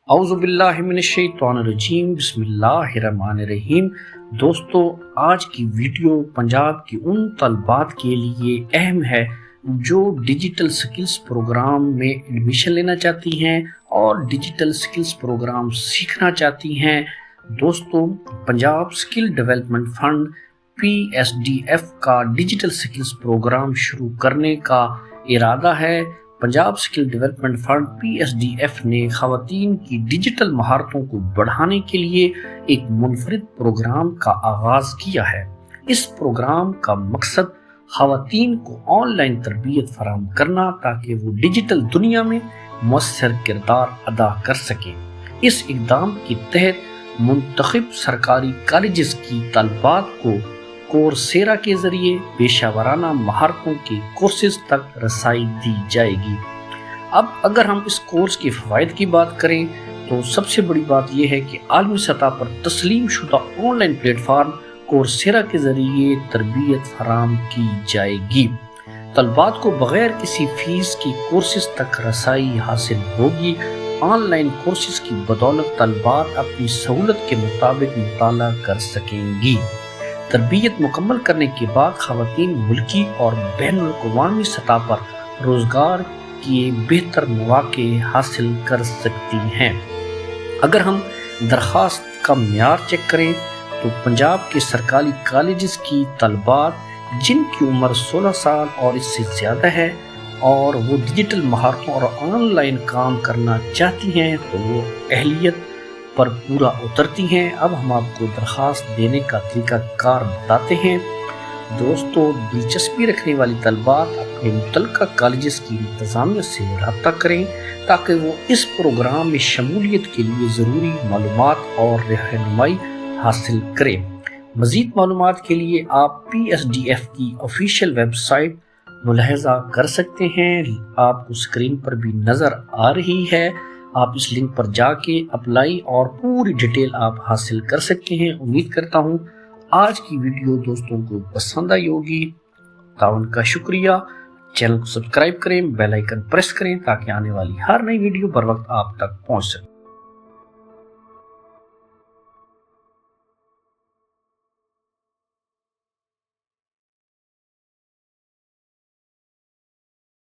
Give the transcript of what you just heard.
اعوذ باللہ من الشیطان الرجیم، بسم اللہ الرحمن الرحیم۔ دوستو، آج کی ویڈیو پنجاب کی ان طلبات کے لیے اہم ہے جو ڈیجیٹل سکلز پروگرام میں ایڈمیشن لینا چاہتی ہیں اور ڈیجیٹل سکلز پروگرام سیکھنا چاہتی ہیں۔ دوستو، Punjab skill development fund PSDF کا ڈیجیٹل سکلز پروگرام شروع کرنے کا ارادہ ہے۔ Punjab skill development fund PSDF نے خواتین کی ڈیجیٹل مہارتوں کو بڑھانے کے لیے ایک منفرد پروگرام کا آغاز کیا ہے۔ اس پروگرام کا مقصد خواتین کو آن لائن تربیت فراہم کرنا تاکہ وہ ڈیجیٹل دنیا میں مؤثر کردار ادا کر سکیں۔ اس اقدام کے تحت منتخب سرکاری کالجز کی طالبات کو کورسیرا کے ذریعے پیشہ ورانہ مہارتوں کے کورسز تک رسائی دی جائے گی۔ اب اگر ہم اس کورس کے فوائد کی بات کریں تو سب سے بڑی بات یہ ہے کہ عالمی سطح پر تسلیم شدہ آن لائن پلیٹ فارم کورسیرا کے ذریعے تربیت فراہم کی جائے گی۔ طلبات کو بغیر کسی فیس کی کورسز تک رسائی حاصل ہوگی۔ آن لائن کورسز کی بدولت طلبات اپنی سہولت کے مطابق مطالعہ کر سکیں گی۔ تربیت مکمل کرنے کے بعد خواتین ملکی اور بین الاقوامی سطح پر روزگار کے بہتر مواقع حاصل کر سکتی ہیں۔ اگر ہم درخواست کا معیار چیک کریں تو پنجاب کے سرکاری کالجز کی طالبات جن کی عمر 16 سال اور اس سے زیادہ ہے اور وہ ڈیجیٹل مہارتوں اور آن لائن کام کرنا چاہتی ہیں تو وہ اہلیت پر پورا اترتی ہیں۔ اب ہم آپ کو درخواست دینے کا طریقہ کار بتاتے ہیں۔ دوستو، دلچسپی رکھنے والی طلبات اپنے متعلقہ کالجز کی انتظامیہ سے رابطہ کریں تاکہ وہ اس پروگرام میں شمولیت کے لیے ضروری معلومات اور رہنمائی حاصل کریں۔ مزید معلومات کے لیے آپ PSDF کی آفیشیل ویب سائٹ ملاحظہ کر سکتے ہیں، آپ کو اسکرین پر بھی نظر آ رہی ہے۔ آپ اس لنک پر جا کے اپلائی اور پوری ڈیٹیل آپ حاصل کر سکتے ہیں۔ امید کرتا ہوں آج کی ویڈیو دوستوں کو پسند آئی ہوگی۔ تعاون کا شکریہ۔ چینل کو سبسکرائب کریں، بیل آئیکن پریس کریں تاکہ آنے والی ہر نئی ویڈیو بر وقت آپ تک پہنچ سکے۔